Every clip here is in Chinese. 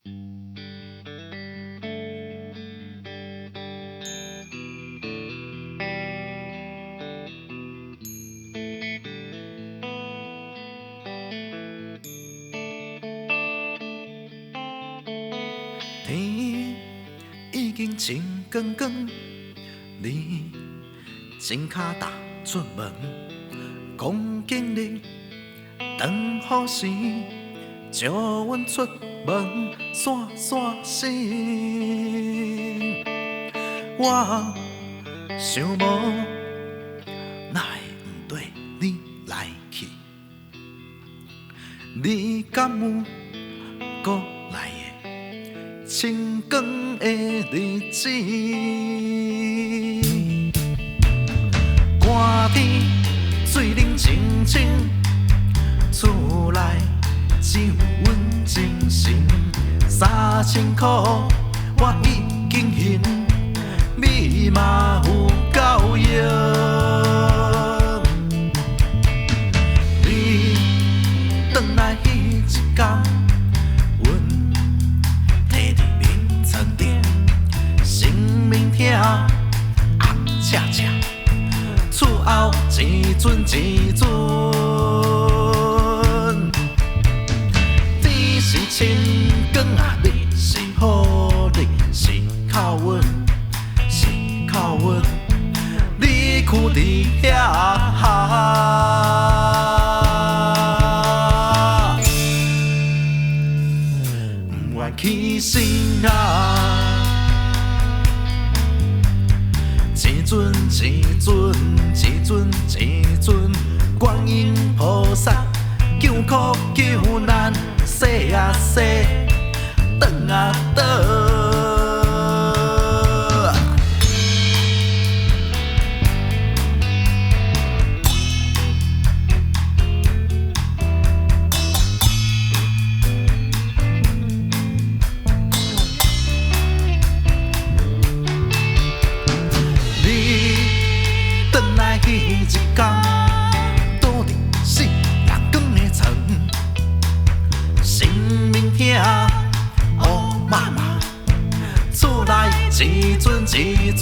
天已经真光光，你真脚踏出门，讲经历当好时，招阮出门散散心。我想无，哪会毋对你来去？你敢有搁来的清光的日子？寒天水冷清清，厝内只有阮精神。3000块我已经还，你嘛有够用。你转来迄一天，阮摕伫眠床顶，生命痛，暗赤赤，厝后一阵一阵。天是清光啊，你是好日，是靠阮，是靠阮，你跍伫遐。起身啊，一阵一阵，一阵一阵，观音菩萨救苦救难，洗啊洗，转啊转。迄一天，倒伫死人光的床，生命痛，乌麻麻，厝内一阵一阵。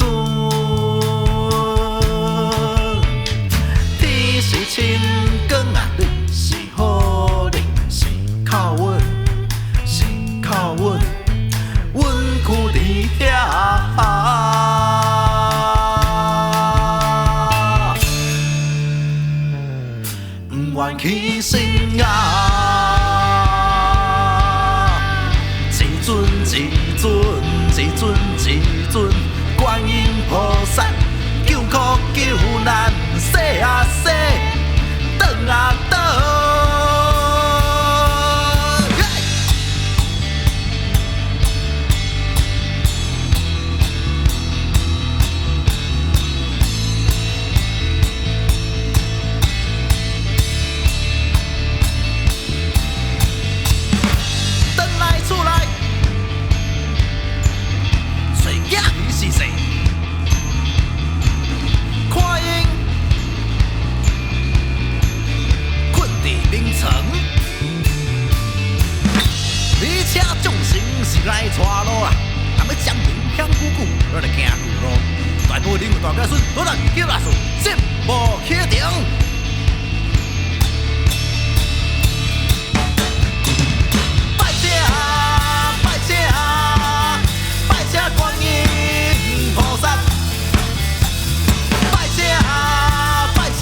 天是清光啊，你是好日，是靠阮，是靠阮，阮跍伫遐。愿起身啊，一阵一阵，一阵一阵，观音菩萨救苦救难，洗啊洗，转啊转。来带路啦！若要将平险久久，咱就行旧路。大埔林有大家孙，多咱叫阿顺，节目启程。拜谢拜谢拜谢观音菩萨，拜谢拜谢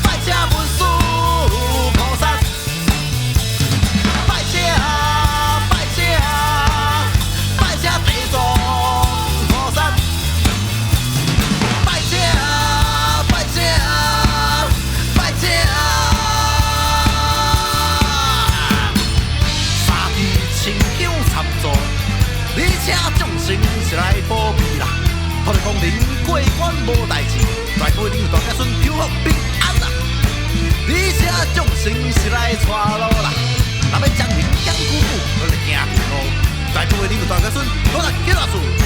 拜谢文殊菩萨，拜谢。是来保庇啦，托你讲您过关无代志，大埔林有大家孙求福平安啦。而且众生是来带路啦，若要将平险久久，咱就行旧路。大埔林有大家孙，多咱叫阿顺。